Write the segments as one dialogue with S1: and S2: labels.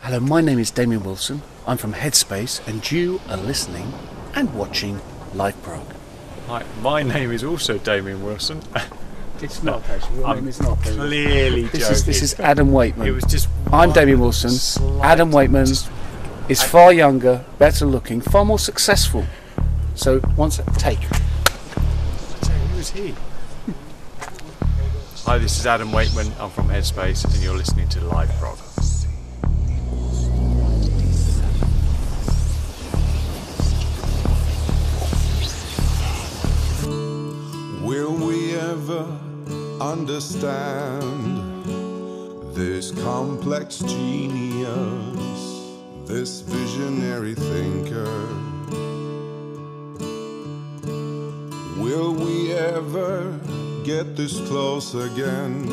S1: Hello, my name is Damien Wilson. I'm from Headspace, and you are listening and watching liveprog.
S2: Hi, my name is also Damien Wilson.
S1: It's not, actually. Your name is not.
S2: Clearly joking.
S1: This is Adam Waitman.
S2: It was just.
S1: I'm Damien Wilson. Adam Waitman is far younger, better looking, far more successful. So, once take.
S2: Who is he? Hi, this is Adam Waitman. I'm from Headspace, and you're listening to liveprog.
S3: Will we ever understand this complex genius, this visionary thinker? Will we ever get this close again,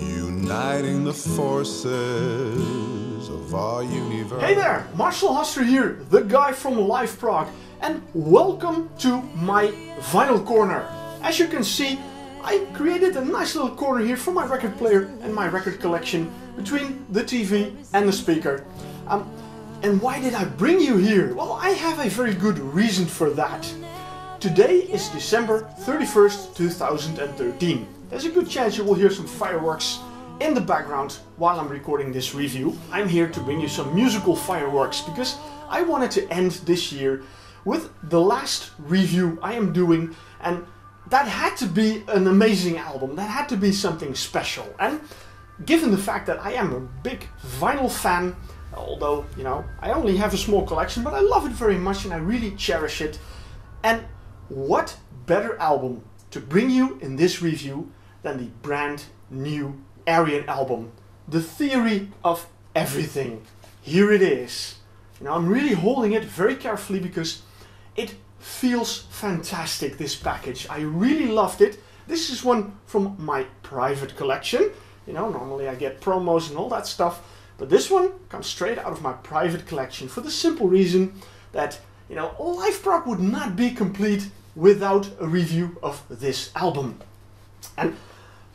S3: uniting the forces of our universe?
S4: Hey there, Marcel Haster here, the guy from liveprog, and welcome to my vinyl corner. As you can see, I created a nice little corner here for my record player and my record collection between the TV and the speaker. And why did I bring you here? Well, I have a very good reason for that. Today is December 31st, 2013. There's a good chance you will hear some fireworks in the background while I'm recording this review. I'm here to bring you some musical fireworks because I wanted to end this year with the last review I am doing, and that had to be an amazing album. That had to be something special. And given the fact that I am a big vinyl fan, although, you know, I only have a small collection, but I love it very much and I really cherish it. And what better album to bring you in this review than the brand new Ayreon album, The Theory of Everything. Here it is. You know, I'm really holding it very carefully because it feels fantastic, this package. I really loved it. This is one from my private collection. You know, normally I get promos and all that stuff, but this one comes straight out of my private collection for the simple reason that, you know, liveprog would not be complete without a review of this album. And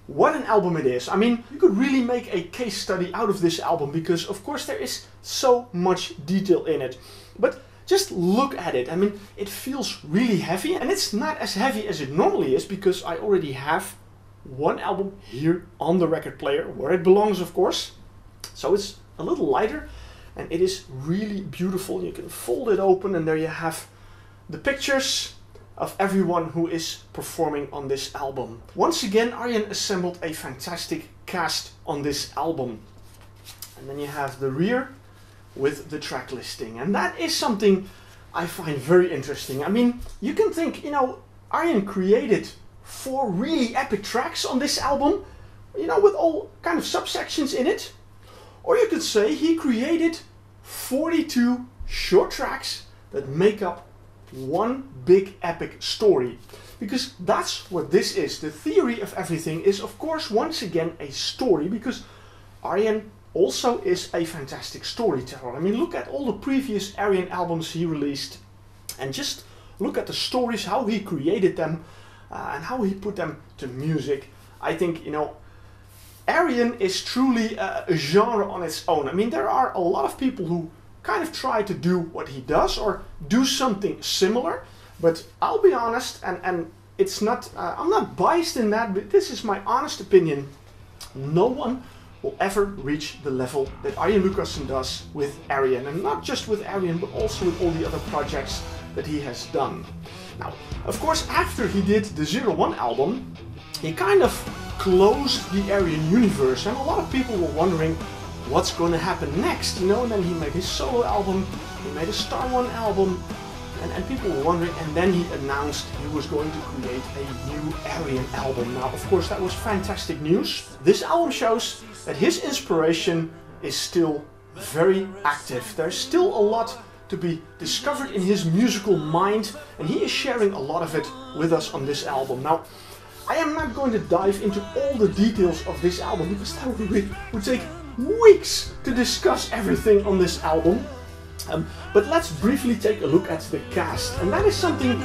S4: what an album it is. I mean, you could really make a case study out of this album because, of course, there is so much detail in it. But just look at it. I mean, it feels really heavy, and it's not as heavy as it normally is because I already have one album here on the record player, where it belongs, of course. So it's a little lighter, and it is really beautiful. You can fold it open, and there you have the pictures of everyone who is performing on this album. Once again, Arjen assembled a fantastic cast on this album. And then you have the rear with the track listing, and that is something I find very interesting. I mean, you can think, you know, Arjen created 4 really epic tracks on this album, you know, with all kind of subsections in it. Or you could say he created 42 short tracks that make up one big epic story. Because that's what this is. The Theory of Everything is, of course, once again a story, because Arjen also is a fantastic storyteller. I mean, look at all the previous Ayreon albums he released and just look at the stories, how he created them and how he put them to music. I think, you know, Ayreon is truly a genre on its own. I mean, there are a lot of people who kind of try to do what he does or do something similar, but I'll be honest, and it's not, I'm not biased in that, but this is my honest opinion. No one will ever reach the level that Arjen Lucassen does with Ayreon, and not just with Ayreon, but also with all the other projects that he has done. Now, of course, after he did the 01 album, he kind of closed the Ayreon universe, and a lot of people were wondering what's going to happen next, you know, and then he made his solo album, he made a Star One album, and people were wondering, and then he announced he was going to create a new Ayreon album. Now, of course, that was fantastic news. This album shows that his inspiration is still very active. There's still a lot to be discovered in his musical mind, and he is sharing a lot of it with us on this album. Now, I am not going to dive into all the details of this album because that would take weeks to discuss everything on this album. But let's briefly take a look at the cast, and that is something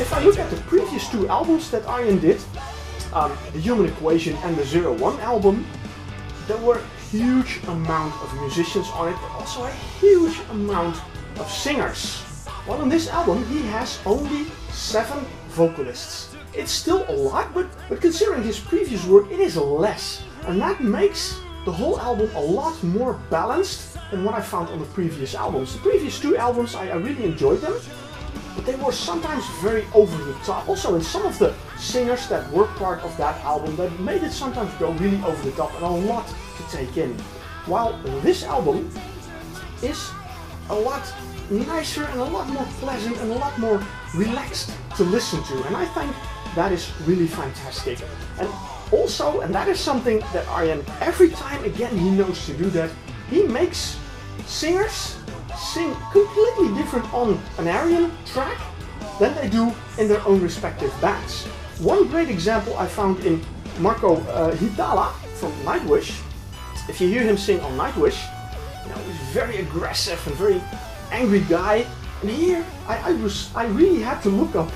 S4: if I look at the previous two albums that Arjen did, the Human Equation and the 01 album, there were a huge amount of musicians on it, but also a huge amount of singers. While on this album he has only 7 vocalists. It's still a lot, but considering his previous work, it is less. And that makes the whole album a lot more balanced than what I found on the previous albums. The previous 2 albums, I really enjoyed them, but they were sometimes very over the top. Also in some of the singers that were part of that album, that made it sometimes go really over the top and a lot to take in. While this album is a lot nicer and a lot more pleasant and a lot more relaxed to listen to, and I think that is really fantastic. And also, and that is something that Arjen, every time again he knows to do that, he makes singers sing completely different on an Ayreon track than they do in their own respective bands. One great example I found in Marco Hitala from Nightwish. If you hear him sing on Nightwish, you know, he's very aggressive and very angry guy. And here I really had to look up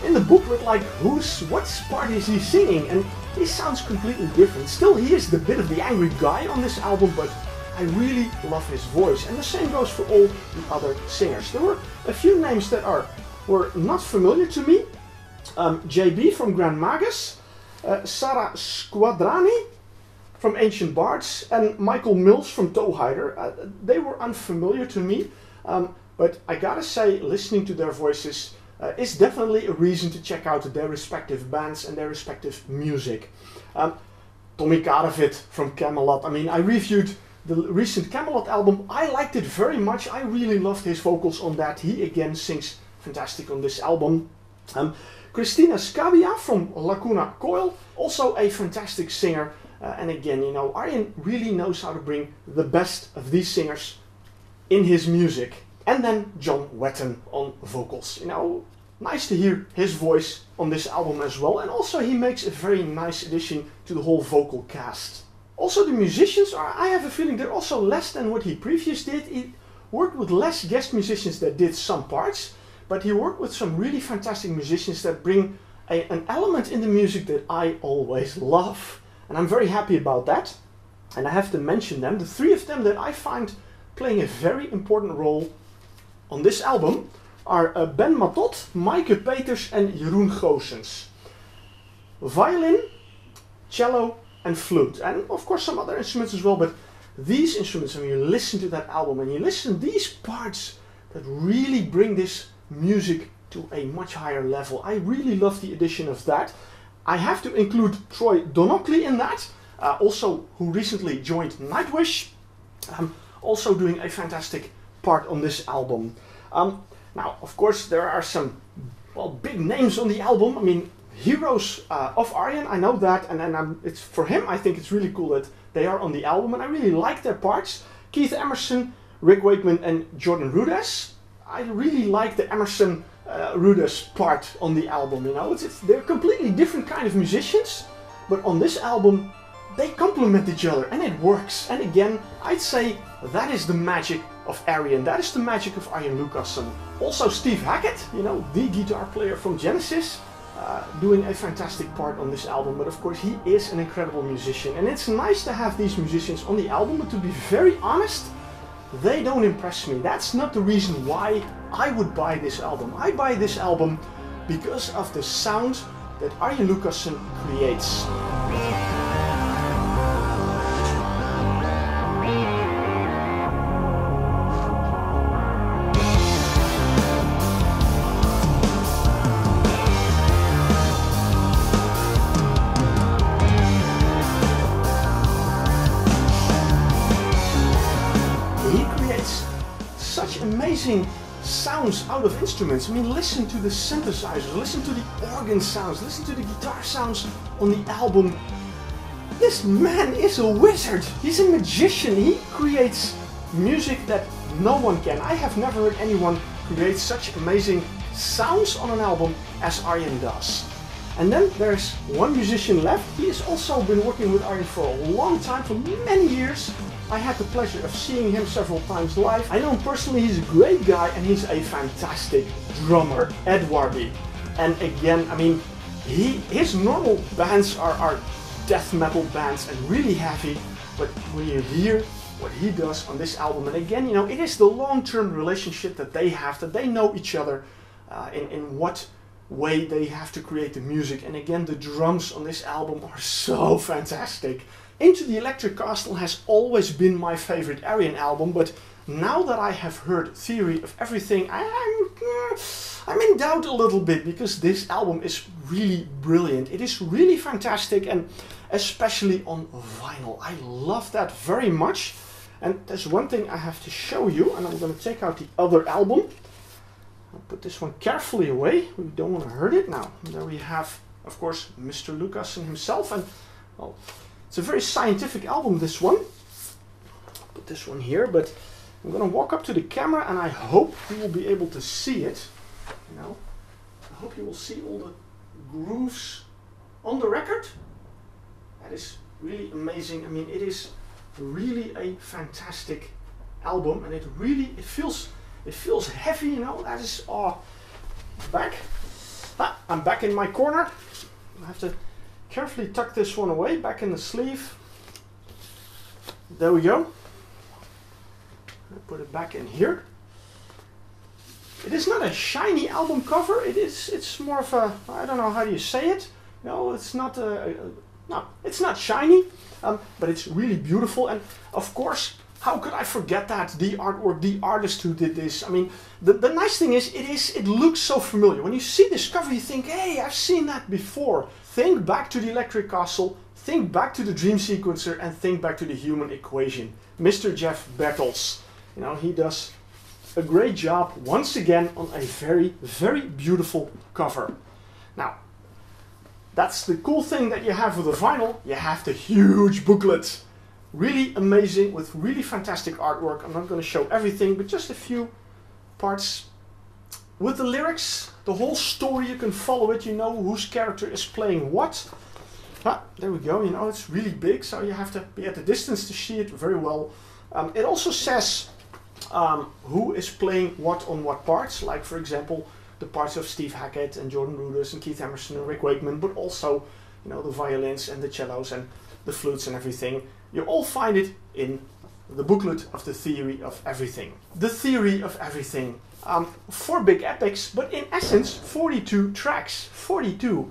S4: in the booklet like what part is he singing, and he sounds completely different. Still, he is the bit of the angry guy on this album, but I really love his voice, and the same goes for all the other singers. There were a few names that were not familiar to me. JB from Grand Magus, Sarah Squadrani from Ancient Bards, and Michael Mills from Towhider. They were unfamiliar to me, but I gotta say, listening to their voices is definitely a reason to check out their respective bands and their respective music. Tommy Karavit from Camelot. I mean, I reviewed the recent Camelot album. I liked it very much. I really loved his vocals on that. He again sings fantastic on this album. Christina Scabia from Lacuna Coil, also a fantastic singer. And again, you know, Arjen really knows how to bring the best of these singers in his music. And then John Wetton on vocals. You know, nice to hear his voice on this album as well. And also he makes a very nice addition to the whole vocal cast. Also the musicians I have a feeling they're also less than what he previously did. He worked with less guest musicians that did some parts, but he worked with some really fantastic musicians that bring an element in the music that I always love. And I'm very happy about that. And I have to mention them, the 3 of them that I find playing a very important role on this album are Ben Matot, Maaike Peters and Jeroen Goossens. Violin, cello and flute, and of course some other instruments as well, but these instruments, when you listen to that album and you listen to these parts that really bring this music to a much higher level. I really love the addition of that. I have to include Troy Donockley in that, also who recently joined Nightwish, also doing a fantastic part on this album. Now, of course, there are some big names on the album. I mean, heroes of Arjen, I know that, and it's for him. I think it's really cool that they are on the album, and I really like their parts. Keith Emerson, Rick Wakeman, and Jordan Rudess. I really like the Emerson Rudess part on the album. You know, they're completely different kind of musicians, but on this album they complement each other and it works. And again, I'd say that is the magic of Ayreon. That is the magic of Arjen Lucassen. Also Steve Hackett, you know, the guitar player from Genesis, doing a fantastic part on this album. But of course he is an incredible musician, and it's nice to have these musicians on the album, but to be very honest, they don't impress me. That's not the reason why I would buy this album. I buy this album because of the sound that Arjen Lucassen creates. Amazing sounds out of instruments. I mean, listen to the synthesizers, listen to the organ sounds, listen to the guitar sounds on the album. This man is a wizard. He's a magician. He creates music that no one can. I have never heard anyone create such amazing sounds on an album as Arjen does. And then there's one musician left. He has also been working with Arjen for a long time, for many years. I had the pleasure of seeing him several times live. I know him personally, he's a great guy and he's a fantastic drummer, Ed Warby. And again, I mean, his normal bands are death metal bands and really heavy, but when you hear what he does on this album, and again, you know, it is the long-term relationship that they have, that they know each other, in what way they have to create the music. And again, the drums on this album are so fantastic. Into the Electric Castle has always been my favorite Ayreon album, but now that I have heard Theory of Everything, I'm in doubt a little bit, because this album is really brilliant. It is really fantastic, and especially on vinyl. I love that very much. And there's one thing I have to show you, and I'm going to take out the other album. I'll put this one carefully away. We don't want to hurt it now. And there we have, of course, Mr. Lucassen himself. And well, it's a very scientific album, this one. I'll put this one here, but I'm going to walk up to the camera, and I hope you will be able to see it. You know, I hope you will see all the grooves on the record. That is really amazing. I mean, it is really a fantastic album, and it feels heavy, you know. That is back. I'm back in my corner. I have to carefully tuck this one away back in the sleeve. There we go. I'll put it back in here. It is not a shiny album cover. It's more of a, I don't know how do you say it. No, it's not no, it's not shiny, but it's really beautiful. And of course, how could I forget that? The artwork, the artist who did this. I mean, the nice thing is, it looks so familiar. When you see this cover, you think, hey, I've seen that before. Think back to the Electric Castle, think back to the Dream Sequencer, and think back to the Human Equation. Mr. Jeff Bertels. You know, he does a great job once again on a very, very beautiful cover. Now, that's the cool thing that you have with the vinyl. You have the huge booklet. Really amazing, with really fantastic artwork. I'm not going to show everything, but just a few parts. With the lyrics, the whole story, you can follow it. You know whose character is playing what. There we go. You know, it's really big, so you have to be at a distance to see it very well. It also says who is playing what on what parts. Like, for example, the parts of Steve Hackett and Jordan Rudess and Keith Emerson and Rick Wakeman, but also, you know, the violins and the cellos and the flutes and everything. You all find it in the booklet of the Theory of Everything. The Theory of Everything. 4 big epics, but in essence 42 tracks. 42.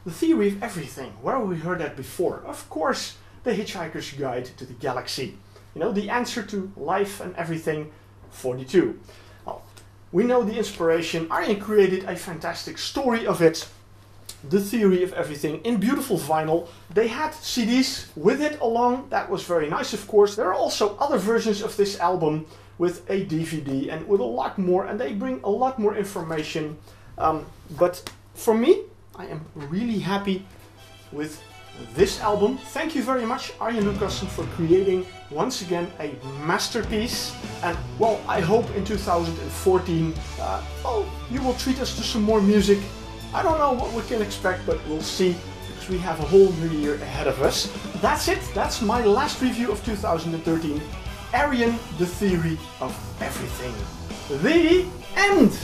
S4: The Theory of Everything. Where have we heard that before? Of course, The Hitchhiker's Guide to the Galaxy. You know, the answer to life and everything. 42. Well, we know the inspiration. Arjen created a fantastic story of it. The Theory of Everything in beautiful vinyl. They had CDs with it along. That was very nice, of course. There are also other versions of this album with a DVD and with a lot more, and they bring a lot more information. But for me, I am really happy with this album. Thank you very much, Arjen Lucassen, for creating once again a masterpiece. And well, I hope in 2014, well, you will treat us to some more music. I don't know what we can expect, but we'll see, because we have a whole new year ahead of us. That's it. That's my last review of 2013. Ayreon, The Theory of Everything. The end!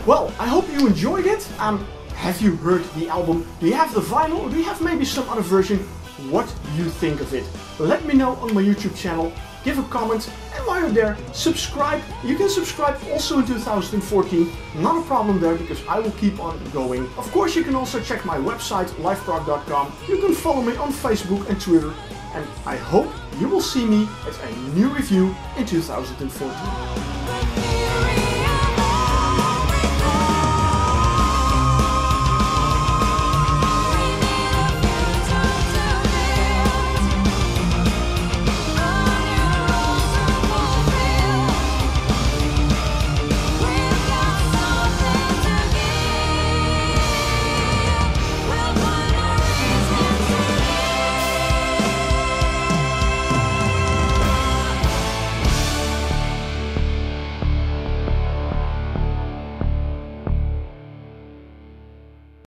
S4: Well, I hope you enjoyed it. Have you heard the album? Do you have the vinyl, or do you have maybe some other version? What do you think of it? Let me know on my YouTube channel. Give a comment, and while you're there, subscribe. You can subscribe also in 2014. Not a problem there, because I will keep on going. Of course, you can also check my website, liveprog.com. You can follow me on Facebook and Twitter. And I hope you will see me at a new review in 2014.